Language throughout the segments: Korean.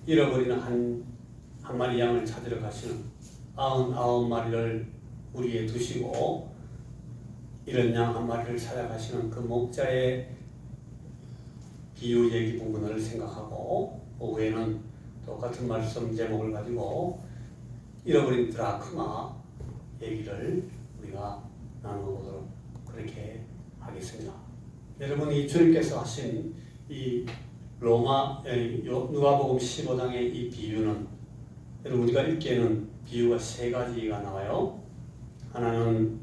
잃어버린 한 마리 양을 찾으러 가시는 99마리를 우리에 두시고 이런 양 한 마리를 찾아가시는 그 목자의 비유 얘기 부분을 생각하고 오후에는 똑같은 말씀 제목을 가지고 잃어버린 드라크마 얘기를 우리가 나눠보도록 그렇게 하겠습니다. 여러분, 이 주님께서 하신 이 누가복음 15장의 이 비유는, 여러분 우리가 읽기에는 비유가 세 가지가 나와요. 하나는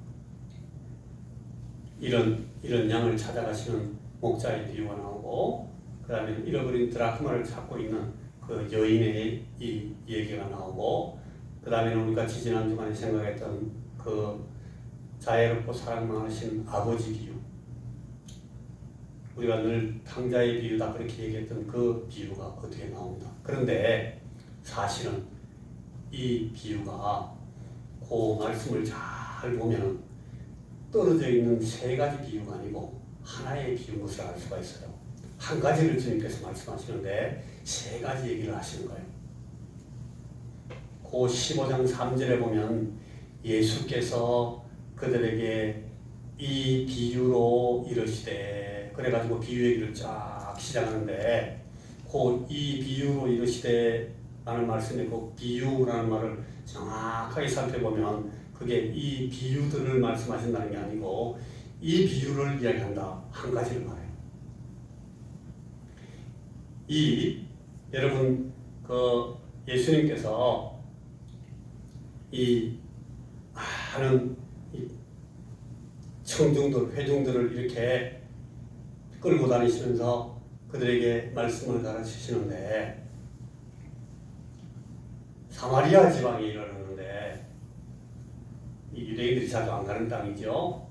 이런 양을 찾아가시는 목자의 비유가 나오고, 그 다음에 잃어버린 드라크마를 찾고 있는 그 여인의 이 얘기가 나오고, 그 다음에는 우리가 지지난 주간에 생각했던 그 자애롭고 사랑 많으신 아버지 비유, 우리가 늘 탕자의 비유다 그렇게 얘기했던 그 비유가 어떻게 나옵니다. 그런데 사실은 이 비유가 그 말씀을 잘 보면 떨어져 있는 세 가지 비유가 아니고 하나의 비유인 것을 알 수가 있어요. 한 가지를 주님께서 말씀하시는데 세 가지 얘기를 하시는 거예요. 그 15장 3절에 보면 예수께서 그들에게 이 비유로 이르시되, 그래가지고 비유 얘기를 쫙 시작하는데, 그 이 비유로 이르시되 라는 말씀에 그 비유라는 말을 정확하게 살펴보면 그게 이 비유들을 말씀하신다는 게 아니고 이 비유를 이야기한다, 한 가지를 말해요. 여러분 그 예수님께서 이 많은 청중들, 회중들을 이렇게 끌고 다니시면서 그들에게 말씀을 가르치시는데, 사마리아 지방에 이르렀는데, 이 유대인들이 자주 안 가는 땅이죠.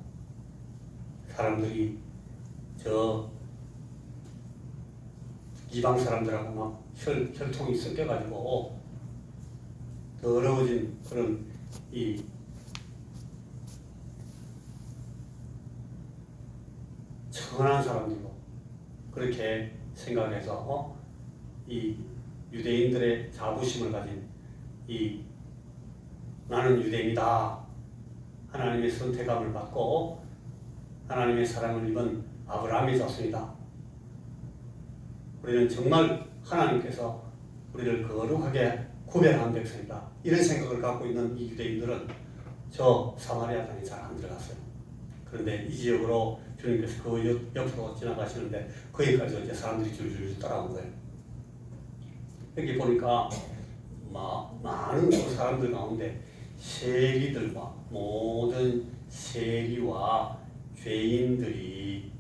사람들이 저 이방 사람들하고 막 혈통이 섞여가지고 더러워진 그런 이 천한 사람들로 그렇게 생각해서 이 유대인들의 자부심을 가진 이 나는 유대인이다, 하나님의 선택함을 받고 하나님의 사랑을 입은 아브라함의 자손이다, 우리는 정말 하나님께서 우리를 거룩하게 구별한 백성이다, 이런 생각을 갖고 있는 이 유대인들은 저 사마리아 땅에 잘 안 들어갔어요. 그런데 이 지역으로 주님께서 그 옆으로 지나가시는데 거기까지 이제 사람들이 줄줄 따라온 거예요. 여기 보니까 많은 그 사람들 가운데 세리들과 모든 세리와 죄인들이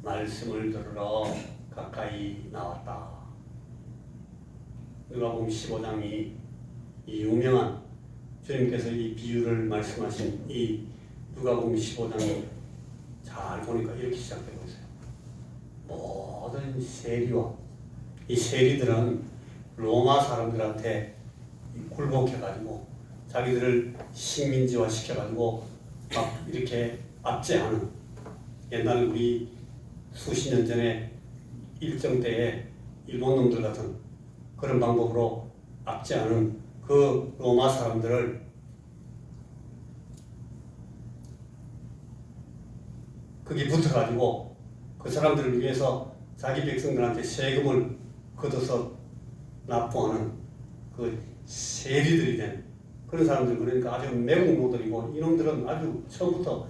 말씀을 들으러 가까이 나왔다. 누가복음 15장이 이 유명한 주님께서 이 비유를 말씀하신 이 누가복음 15장이 잘 보니까 이렇게 시작되고 있어요. 모든 세리와, 이 세리들은 로마 사람들한테 굴복해가지고 자기들을 식민지화 시켜가지고 막 이렇게 압제하는, 옛날 우리 수십 년 전에 일정 때에 일본 놈들 같은 그런 방법으로 압제하는 그 로마 사람들을 거기 붙어가지고 그 사람들을 위해서 자기 백성들한테 세금을 걷어서 납부하는 그 세리들이 된 그런 사람들, 그러니까 아주 매국노들이고, 이놈들은 아주 처음부터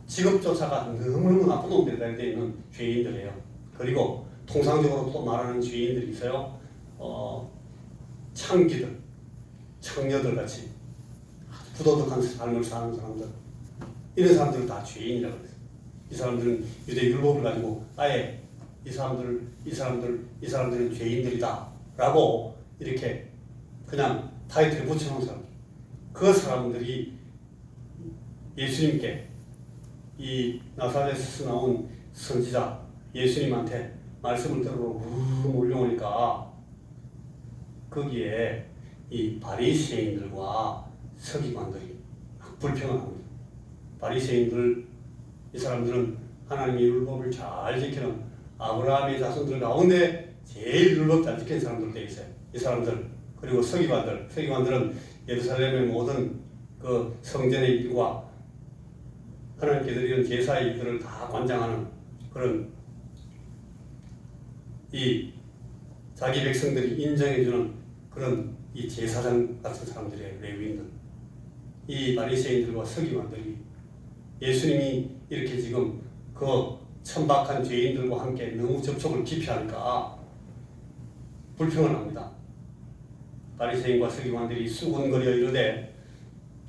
직업조차가 너무너무 나쁜 놈들이 되어 있는 죄인들이에요. 그리고 통상적으로 또 말하는 죄인들이 있어요. 창기들, 창녀들 같이 부도덕한 삶을 사는 사람들, 이런 사람들은 다 죄인이라고 그랬어요. 이 사람들은 유대 율법을 가지고 아예 이 사람들은 죄인들이다 라고 이렇게 그냥 타이틀을 붙여놓은 사람들, 그 사람들이 예수님께, 이 나사렛에서 나온 선지자 예수님한테 말씀을 들으러 몰려오니까 거기에 이 바리새인들과 서기관들이 불평합니다. 바리새인들, 이 사람들은 하나님의 율법을 잘 지키는 아브라함의 자손들 가운데 제일 율법도 안 지킨 사람들도 있어요. 이 사람들 그리고 서기관들은 예루살렘의 모든 그 성전의 일과 하나님께서 이런 제사의 일들을 다 관장하는 그런 이 자기 백성들이 인정해주는 그런 이 제사장 같은 사람들이에요. 레위인들. 이 바리새인들과 서기관들이 예수님이 이렇게 지금 그 천박한 죄인들과 함께 너무 접촉을 깊이 하니까 불평을 합니다. 바리새인과 서기관들이 수군거려 이르되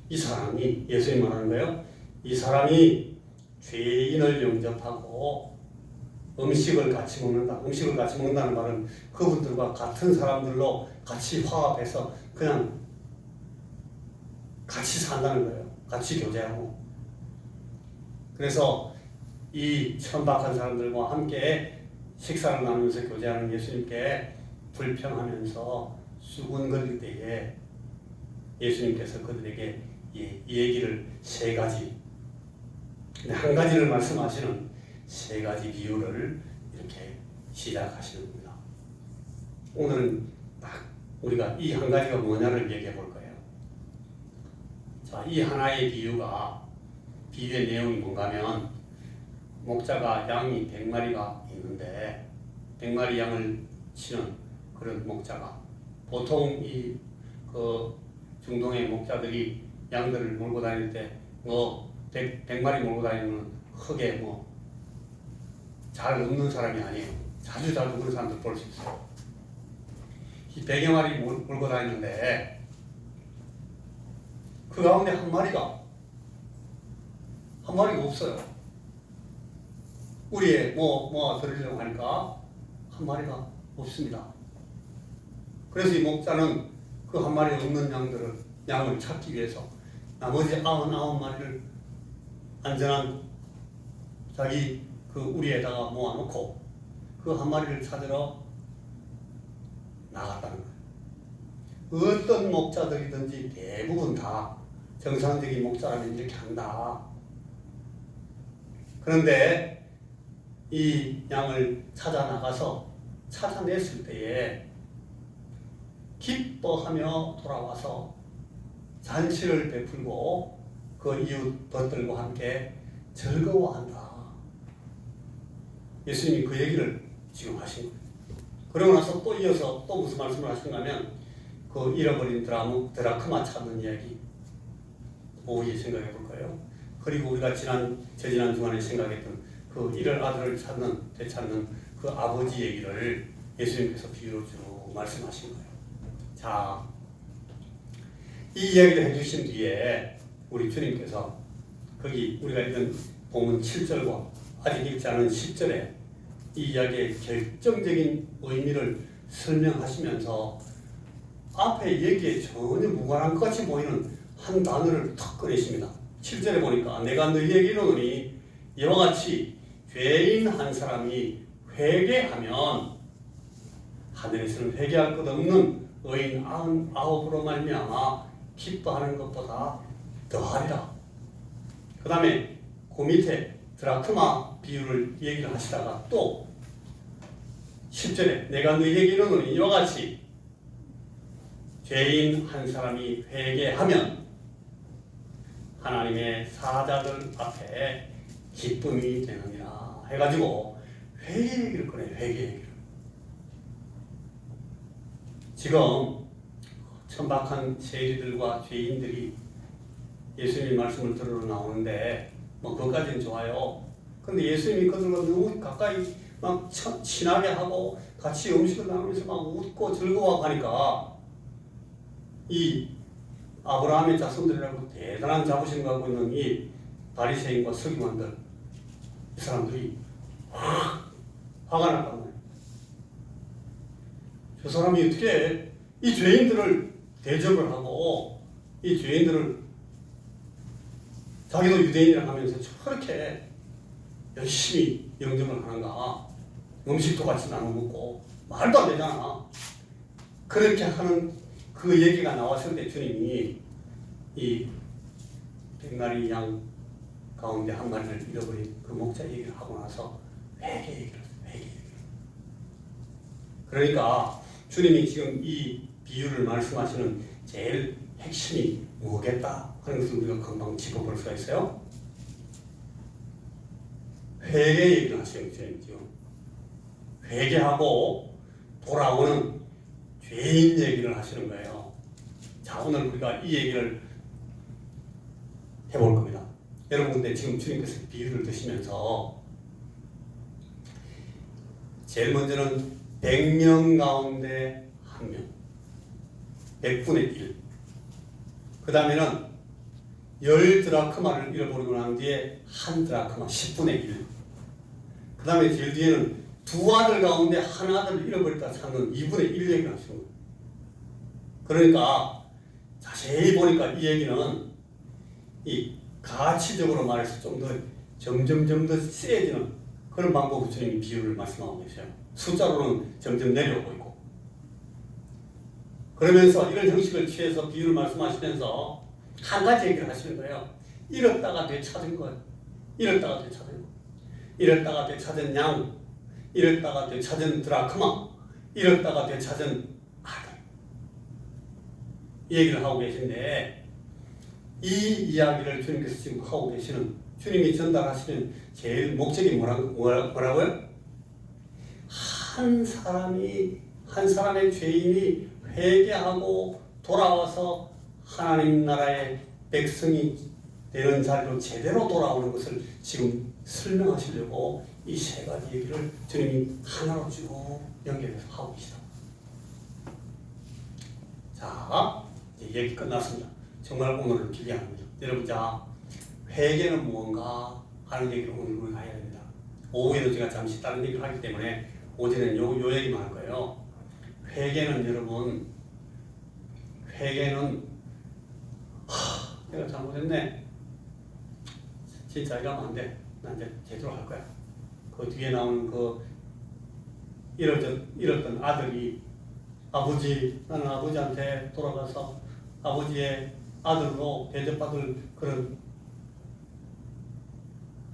이 사람이, 예수님 말하는 거예요. 이 사람이 죄인을 영접하고 음식을 같이 먹는다. 음식을 같이 먹는다는 말은 그분들과 같은 사람들로 같이 화합해서 그냥 같이 산다는 거예요. 같이 교제하고. 그래서 이 천박한 사람들과 함께 식사를 나누면서 교제하는 예수님께 불평하면서 수군거릴 때에 예수님께서 그들에게 이 얘기를 세 가지, 근데 한 가지를 말씀하시는 세 가지 비유를 이렇게 시작하시는 겁니다. 오늘은 딱 우리가 이 한 가지가 뭐냐를 얘기해 볼 거예요. 자, 이 하나의 비유의 내용이 뭔가 하면 목자가 양이 100마리가 있는데 100마리 양을 치는 그런 목자가 보통 이 중동의 목자들이 양들을 몰고 다닐 때 100마리 몰고 다니는 흙에 잘 없는 사람이 아니에요. 자주 그런 사람들 볼 수 있어요. 이 100여 마리 몰고 다니는데 그 가운데 한 마리가 없어요. 우리에 들으려고 하니까 한 마리가 없습니다. 그래서 이 목자는 그 한 마리 없는 양을 찾기 위해서 나머지 99마리를 안전한 자기 그 우리에다가 모아놓고 그 한 마리를 찾으러 나갔다는 거예요. 어떤 목자들이든지 대부분 다 정상적인 목자라면 이렇게 한다. 그런데 이 양을 찾아 나가서 찾아냈을 때에 기뻐하며 돌아와서 잔치를 베풀고 그 이웃들과 함께 즐거워한다. 예수님이 그 얘기를 지금 하신 거예요. 그러고 나서 또 이어서 또 무슨 말씀을 하신가 하면 그 잃어버린 드라크마 찾는 이야기 오후에 생각해 볼 거예요. 그리고 우리가 저지난 주간에 생각했던 그 잃을 아들을 되찾는 그 아버지 얘기를 예수님께서 비유로 쭉 말씀하신 거예요. 자, 이 이야기를 해주신 뒤에 우리 주님께서 거기 우리가 읽은 본문 7절과 아직 읽지 않은 10절에 이 이야기의 결정적인 의미를 설명하시면서 앞에 얘기에 전혀 무관한 것 같이 보이는 한 단어를 턱 꺼내십니다. 7절에 보니까 내가 너희에게 이르노니 이와 같이 죄인 한 사람이 회개하면 하늘에서는 회개할 것 없는 의인 99으로 말미암아 기뻐하는 것보다 더하리라. 그 다음에 그 밑에 드라크마 비유를 얘기를 하시다가 또 10절에 내가 너희에게 이르노니 이와 같이 죄인 한 사람이 회개하면 하나님의 사자들 앞에 기쁨이 되느니라 해가지고 회개 얘기를 꺼내요. 회개 얘기를. 지금 천박한 세리들과 죄인들이 예수님 말씀을 들으러 나오는데 그것까지는 좋아요. 근데 예수님이 그들과 너무 가까이 막 친하게 하고 같이 음식을 나누면서 막 웃고 즐거워하니까 이 아브라함의 자손들이라고 대단한 자부심을 갖고 있는 이 바리새인과 서기관들 이 사람들이 화가 났단 말이에요. 저 사람이 어떻게 이 죄인들을 대접을 하고 이 죄인들을 자기도 유대인이라 하면서 저렇게 열심히 영접을 하는가. 음식도 같이 나눠 먹고 말도 안 되잖아. 그렇게 하는 그 얘기가 나왔을 때 주님이 이 100마리 양 가운데 한 마리를 잃어버린 그 목자 얘기를 하고 나서 회개 얘기를 했어요. 회개 얘기를. 그러니까 주님이 지금 이 비유를 말씀하시는 제일 핵심이 뭐겠다 하는 것을 우리가 금방 짚어볼 수가 있어요. 회개 얘기를 하시는 주님 지금 회개하고 돌아오는 죄인 얘기를 하시는 거예요. 자, 오늘 우리가 이 얘기를 해볼 겁니다. 여러분, 근데 지금 주님께서 비유를 드시면서 제일 먼저는 100명 가운데 1명, 100분의 1. 그 다음에는 10드라크마를 잃어버리고 난 뒤에 1드라크마, 10분의 1. 그 다음에 제일 뒤에는 두 아들 가운데 한 아들을 잃어버렸다 찾는 2분의 1 얘기를 하시는 거예요. 그러니까 자세히 보니까 이 얘기는 이 가치적으로 말해서 좀 더 점점 더 세지는 그런 방법으로 주님이 비유를 말씀하고 계세요. 숫자로는 점점 내려오고 있고. 그러면서 이런 형식을 취해서 비유를 말씀하시면서 한 가지 얘기를 하시는 거예요. 잃었다가 되찾은 거예요. 잃었다가 되찾은 거. 잃었다가 되찾은 양, 잃었다가 되찾은 드라크마, 잃었다가 되찾은 아들. 이 얘기를 하고 계신데 이 이야기를 주님께서 지금 하고 계시는 주님이 전달하시는 제일 목적이 뭐라고요? 한 사람의 죄인이 회개하고 돌아와서 하나님 나라의 백성이 되는 자리로 제대로 돌아오는 것을 지금 설명하시려고 이 세 가지 얘기를 주님이 하나로 쭉 연결해서 하고 계시다. 자, 이제 얘기 끝났습니다. 정말 오늘은 기대합니다. 여러분, 자, 회개는 무언가 하는 얘기를 오늘 우리가 해야 됩니다. 오후에도 제가 잠시 다른 얘기를 하기 때문에 오전에는 요 얘기만 할 거예요. 회개는 여러분, 회개는 내가 잘못했네. 진짜 이러면 안 돼. 나 이제 제대로 할 거야. 그 뒤에 나오는 그 잃었던 아들이 나는 아버지한테 돌아가서 아버지의 아들로 대접받을 그런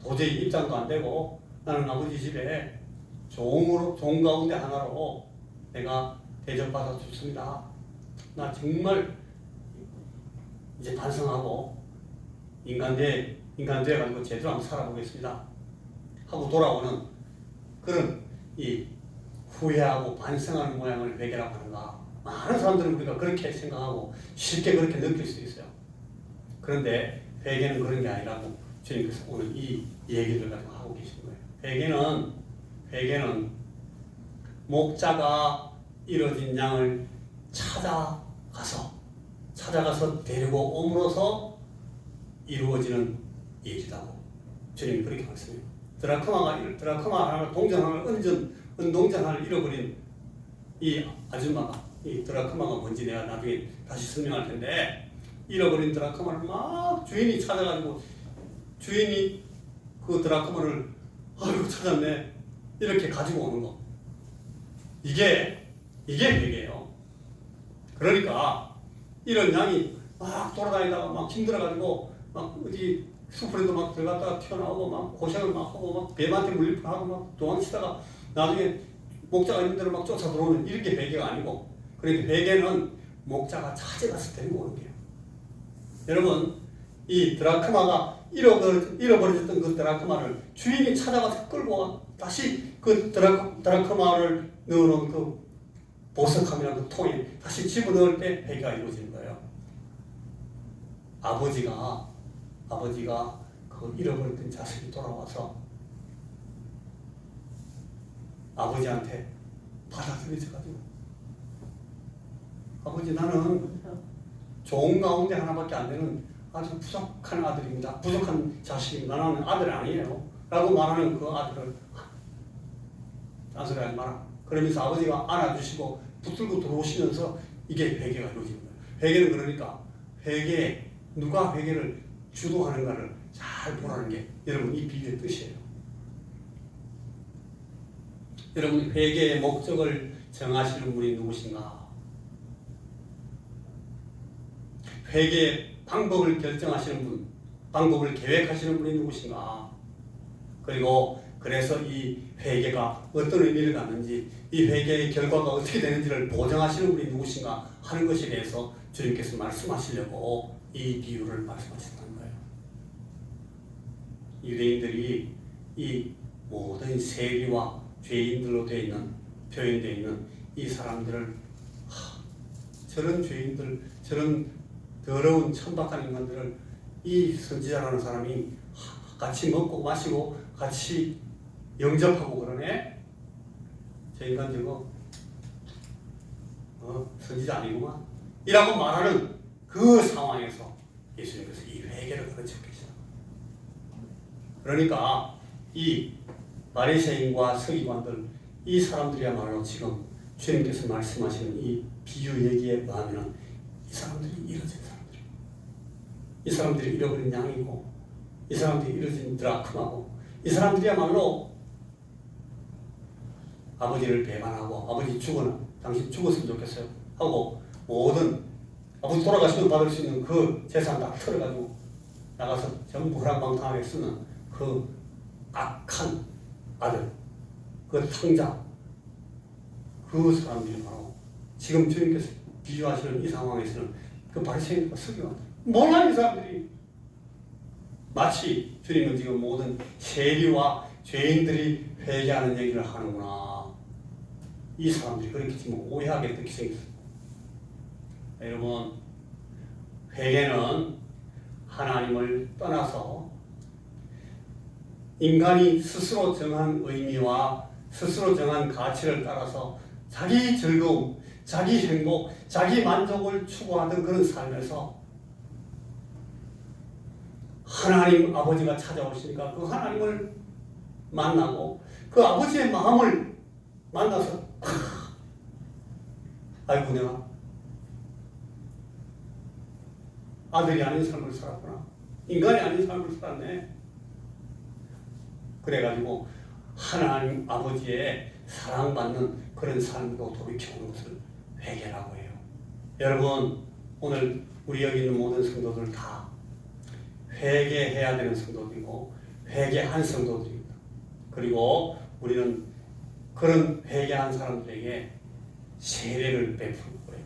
도저히 입장도 안 되고 나는 아버지 집에 종 가운데 하나로 내가 대접받아 줬습니다. 나 정말 이제 반성하고 인간돼 가지고 제대로 한번 살아보겠습니다 하고 돌아오는 그런 이 후회하고 반성하는 모양을 회개라고 하는가. 많은 사람들은 우리가 그렇게 생각하고 쉽게 그렇게 느낄 수 있어요. 그런데 회개는 그런 게 아니라고 주님께서 오늘 이 얘기를 가지고 하고 계신 거예요. 회개는 목자가 잃어진 양을 찾아가서 데리고 옴으로써 이루어지는 일이라고 주님이 그렇게 말씀해요. 드라크마 하나, 동전 하나, 은동전 하나를 잃어버린 이 아줌마가, 이 드라크마가 뭔지 내가 나중에 다시 설명할 텐데, 잃어버린 드라크마를 막 주인이 찾아가지고 주인이 그 드라크마를 아이고 찾았네 이렇게 가지고 오는 거. 이게 회개예요. 그러니까 이런 양이 막 돌아다니다가 막 힘들어가지고 막 어디 숲으로도 막 들어갔다가 튀어나오고 막 고생을 막 하고 막 뱀한테 물리고 하고 막 도망치다가 나중에 목자가 있는 대로 막 쫓아 들어오는 이렇게 회개가 아니고, 그러니까 회개는 목자가 찾아가서 데리고 오는 거예요. 여러분, 이 드라크마가 잃어버려졌던 그 드라크마를 주인이 찾아가서 끌고 와 다시 그 드라크마를 넣어놓은 그 보석함이라는 그 통에 다시 집어넣을 때 회개가 이루어지는 거예요. 아버지가 그 잃어버렸던 자식이 돌아와서 아버지한테 받아들여져가지고, 아버지 나는 종 가운데 하나밖에 안 되는 아주 부족한 아들입니다. 부족한 자식입니다. 나는 아들 아니에요 라고 말하는 그 아들을 딴소리 하지 마라. 그러면서 아버지가 안아주시고 붙들고 들어오시면서 이게 회개가 이루어지는 거예요. 회개는 그러니까 누가 회개를 주도하는가를 잘 보라는 게 여러분 이 비유의 뜻이에요. 여러분, 회개의 목적을 정하시는 분이 누구신가? 회개의 방법을 결정하시는 분, 방법을 계획하시는 분이 누구신가? 그리고 그래서 이 회개가 어떤 의미를 갖는지, 이 회개의 결과가 어떻게 되는지를 보장하시는 분이 누구신가 하는 것에 대해서 주님께서 말씀하시려고 이 비유를 말씀하셨다는 거예요. 유대인들이 이 모든 세리와 죄인들로 되어 있는, 표현되어 있는 이 사람들을, 저런 죄인들, 저런 더러운 천박한 인간들을 이 선지자라는 사람이 같이 먹고 마시고 같이 영접하고 그러네? 저 인간 저거 선지자 아니구만 이라고 말하는 그 상황에서 예수님께서 이 회개를 가르치고 계시다. 그러니까 이 바리새인과 서기관들, 이 사람들이야말로 지금 주님께서 말씀하시는 이 비유 얘기에 의하면 이 사람들이 잃어진 사람들, 이 사람들이 잃어버린 양이고, 이 사람들이 잃어진 드라크마고, 이 사람들이야말로 아버지를 배반하고, 아버지 당신 죽었으면 좋겠어요 하고, 모든 아버지 돌아가시면 받을 수 있는 그 재산 다 털어가지고 나가서 전부 허랑방탕하게 쓰는 그 악한 아들, 그 탕자, 그 사람들이 바로 지금 주님께서 비유하시는 이 상황에서는 그 바리새인과 서기관들, 몰라 이 사람들이. 마치 주님은 지금 모든 세리와 죄인들이 회개하는 얘기를 하는구나, 이 사람들이 그렇게 지금 오해하게 느끼게 생겼습니다. 여러분, 회개는 하나님을 떠나서 인간이 스스로 정한 의미와 스스로 정한 가치를 따라서 자기 즐거움, 자기 행복, 자기 만족을 추구하던 그런 삶에서 하나님 아버지가 찾아오시니까 그 하나님을 만나고 그 아버지의 마음을 만나서 아이고 내가 아들이 아닌 삶을 살았구나, 인간이 아닌 삶을 살았네. 그래가지고 하나님 아버지의 사랑받는 그런 삶으로 돌이켜오는 것을 회개라고 해요. 여러분, 오늘 우리 여기 있는 모든 성도들 다 회개해야 되는 성도들이고 회개한 성도들입니다. 그리고 우리는 그런 회개한 사람들에게 세례를 베푸는 거예요.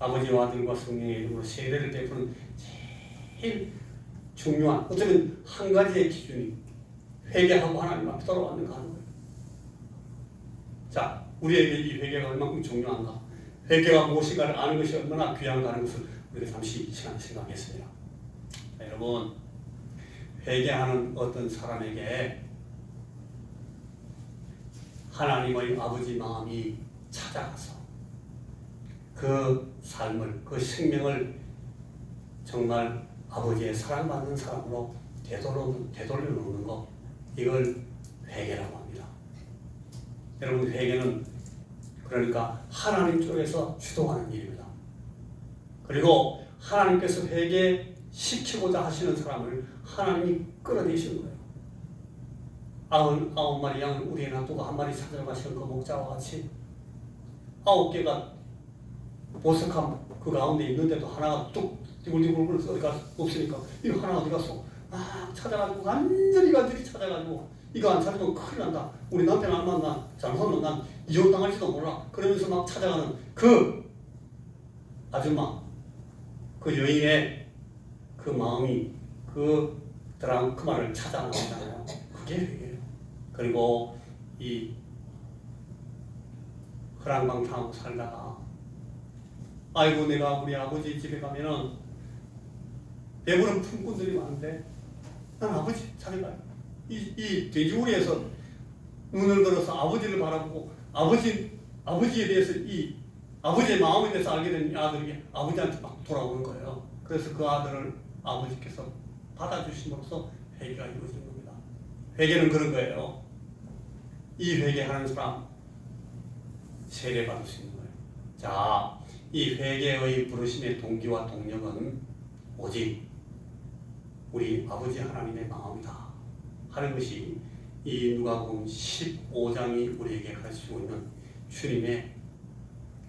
아버지와 아들과 성령의 이름으로 세례를 베푸는 제일 중요한, 어쩌면 한 가지의 기준이 회개하고 하나님 앞에 돌아왔는가 하는 거예요. 자, 우리에게 이 회개가 얼마큼 중요한가, 회개가 무엇인가를 아는 것이 얼마나 귀한가 하는 것을 우리가 잠시 시간 생각했습니다. 여러분, 회개하는 어떤 사람에게 하나님의 아버지 마음이 찾아가서 그 삶을, 그 생명을 정말 아버지의 사랑받는 사람으로 되돌려 놓는 것, 이걸 회개라고 합니다. 여러분, 회개는 그러니까 하나님 쪽에서 주도하는 일입니다. 그리고 하나님께서 회개시키고자 하시는 사람을 하나님이 끌어내시는 거예요. 99마리 양을 우리에 놔두고 한 마리 찾으러 가시는 그 목자와 같이 9개가 보석함 그 가운데 있는데도 하나가 뚝 디굴디굴 어디가 없으니까 이거 하나 어디 갔어? 막 찾아가지고 간절히 찾아가지고 이거 안 찾으면 큰일 난다, 우리 남편 안 만나, 잘못하면 난 이혼당할지도 몰라, 그러면서 막 찾아가는 그 아줌마, 그 여인의 그 마음이 그 드라크마를 찾아 나오잖아요. 그게 회개예요. 그리고 이 허랑방탕하고 살다가 아이고 내가 우리 아버지 집에 가면은 배부른 품꾼들이 많은데 난 아버지 찾아가요. 이 돼지우리에서 눈을 들어서 아버지를 바라보고 아버지에 대해서 이 아버지의 마음에 대해서 알게 된 아들이 아버지한테 막 돌아오는 거예요. 그래서 그 아들을 아버지께서 받아주심으로써 회개가 이루어진 겁니다. 회개는 그런 거예요. 이 회개하는 사람 세례 받을 수 있는 거예요. 자, 이 회개의 부르심의 동기와 동력은 오직 우리 아버지 하나님의 마음이다 하는 것이 이 누가복음 15장이 우리에게 가르치고 있는 주님의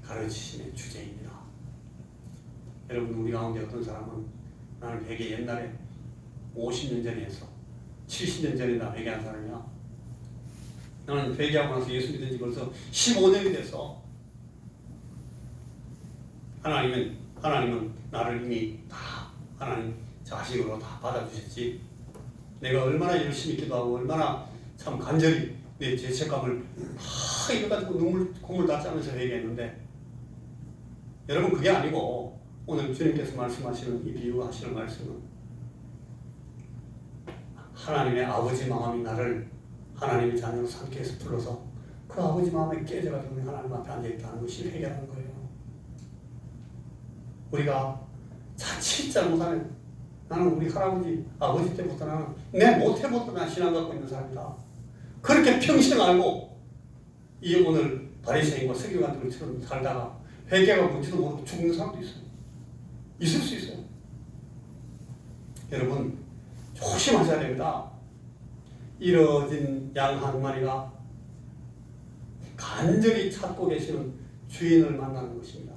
가르치심의 주제입니다. 여러분, 우리 가운데 어떤 사람은 나는 회개 옛날에 50년 전에 해서 70년 전에 나 회개한 사람이야, 나는 회개하고 나서 예수 믿은 지 벌써 15년이 됐어. 하나님은 나를 이미 다 하나님 자식으로 다 받아주셨지. 내가 얼마나 열심히 기도하고 얼마나 참 간절히 내 죄책감을 이래가지고 콧물 다 짜면서 회개했는데, 여러분 그게 아니고 오늘 주님께서 말씀하시는 이 비유 하시는 말씀은 하나님의 아버지 마음이 나를 하나님의 자녀로 삼게 해서 불러서 그 아버지 마음에 깨져가지고 하나님 앞에 앉아있다는 것이 회개하는 거예요. 우리가 자칫 잘못하면, 나는 우리 할아버지 아버지 때부터 나는 내 못해부터 난 신앙 갖고 있는 사람이다, 그렇게 평생 알고 이 오늘 바리새인과 서기관들처럼 살다가 회개가 뭔지도 모르고 죽는 사람도 있어요. 있을 수 있어요. 여러분 조심하셔야 됩니다. 잃어진 양 한 마리가 간절히 찾고 계시는 주인을 만나는 것입니다.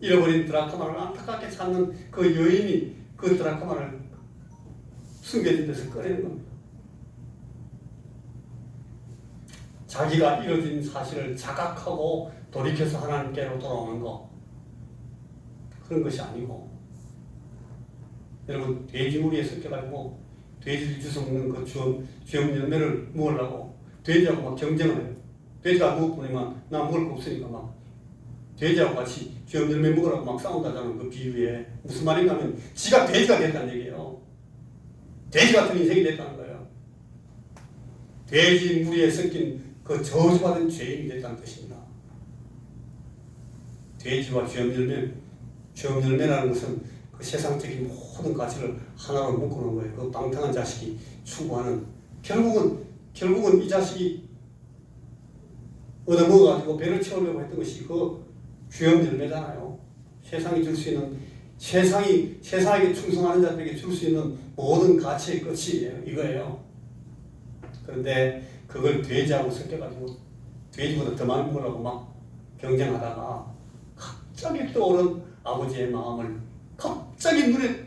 잃어버린 드라크마를 안타깝게 찾는 그 여인이 그 드라크마를 숨겨진 데서 꺼내는 겁니다. 자기가 잃어진 사실을 자각하고 돌이켜서 하나님께로 돌아오는 거, 그런 것이 아니고, 여러분 돼지무리에 섞여가지고 돼지를 주워 먹는 그 주염 열매를 먹으려고 돼지하고 막 경쟁을 해요. 돼지가 먹어보니만 나 먹을 거 없으니까 막 돼지하고 같이 주염 열매 먹으라고 막 싸운다자는 그 비유에 무슨 말인가 하면 지가 돼지가 됐다는 얘기예요. 돼지 같은 인생이 됐다는 거예요. 돼지 무리에 섞인 그 저주받은 죄인이 됐다는 뜻입니다. 돼지와 주염 열매라는 것은 그 세상적인 모든 가치를 하나로 묶어놓은 거예요. 그 방탕한 자식이 추구하는, 결국은 이 자식이 얻어먹어가지고 배를 채우려고 했던 것이 그 주염 열매잖아요. 세상이 줄 수 있는, 세상에게 충성하는 자들에게 줄 수 있는 모든 가치의 끝이 이거예요. 그런데 그걸 돼지하고 섞여가지고 돼지보다 더 많이 먹으려고 막 경쟁하다가 갑자기 떠오른 아버지의 마음을 갑자기 눈에,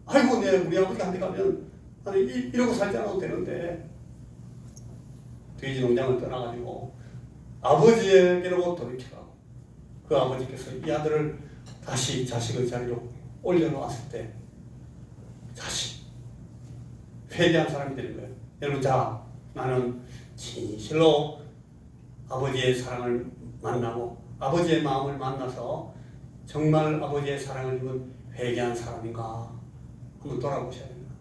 아이고 내 우리 아버지한테 가면 나는 이러고 살지 않아도 되는데, 돼지 농장을 떠나가지고 아버지에게로 돌이켜가고 그 아버지께서 이 아들을 다시 자식의 자리로 올려놓았을 때 자식 회개한 사람이 되는 거예요. 여러분, 자, 나는 진실로 아버지의 사랑을 만나고 아버지의 마음을 만나서 정말 아버지의 사랑을 입은 회개한 사람인가 한번 돌아보셔야 됩니다.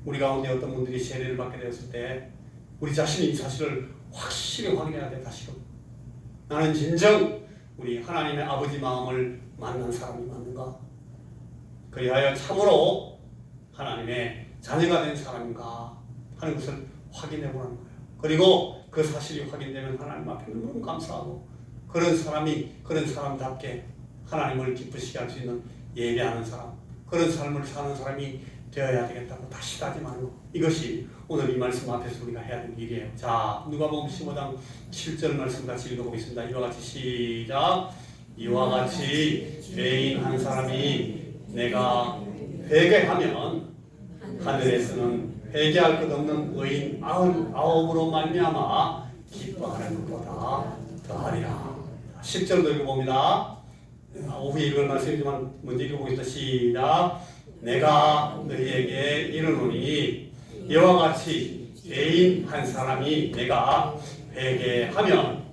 우리 가운데 어떤 분들이 세례를 받게 되었을 때 우리 자신이 이 사실을 확실히 확인해야 돼. 다시금 나는 진정 우리 하나님의 아버지 마음을 만난 사람이 맞는가, 그리하여 참으로 하나님의 자녀가 된 사람인가 하는 것을 확인해 보라는 거예요. 그리고 그 사실이 확인되면 하나님 앞에 너무 감사하고, 그런 사람답게 하나님을 기쁘시게 할 수 있는 예배하는 사람, 그런 삶을 사는 사람이 되어야 되겠다고 다시 다짐하는 것, 이것이 오늘 이 말씀 앞에서 우리가 해야 될 일이에요. 자, 누가복음 15장 7절 말씀 같이 읽어보겠습니다. 이와 같이 시작. 이와 같이 죄인 한 사람이 내가 회개하면 하늘에서는 회개할 것 없는 의인 99으로 말미암아 기뻐하는 것보다 더하리라. 10절도 읽어봅니다. 오후에 읽을 말씀이지만 먼저 읽어보겠습니다. 시작. 내가 너희에게 이르노니 이와 같이 죄인 한 사람이 내가 회개하면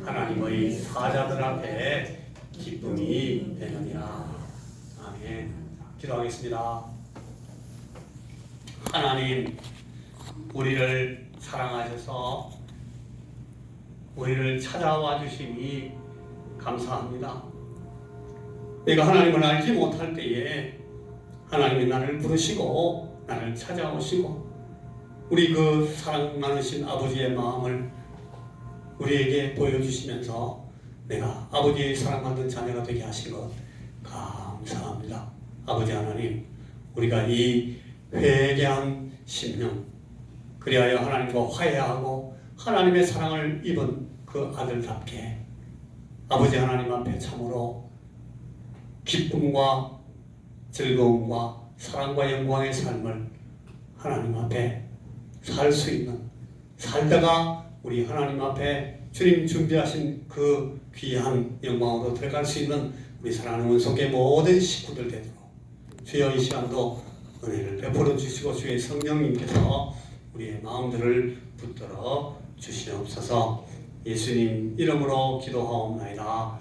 하나님의 사자들 앞에 기쁨이 되느니라. 아멘. 기도하겠습니다. 하나님, 우리를 사랑하셔서 우리를 찾아와 주시니 감사합니다. 내가 하나님을 알지 못할 때에 하나님이 나를 부르시고 나를 찾아오시고 우리 그 사랑 많으신 아버지의 마음을 우리에게 보여주시면서 내가 아버지의 사랑받는 자녀가 되게 하신 것 감사합니다. 아버지 하나님, 우리가 이 회개한 심령, 그리하여 하나님과 화해하고 하나님의 사랑을 입은 그 아들답게 아버지 하나님 앞에 참으로 기쁨과 즐거움과 사랑과 영광의 삶을 하나님 앞에 살 수 있는 살다가 우리 하나님 앞에 주님 준비하신 그 귀한 영광으로 들어갈 수 있는 우리 사랑하는 원속의 모든 식구들 되도록 주여 이 시간도 은혜를 베풀어 주시고 주의 성령님께서 우리의 마음들을 붙들어 주시옵소서. 예수님 이름으로 기도하옵나이다.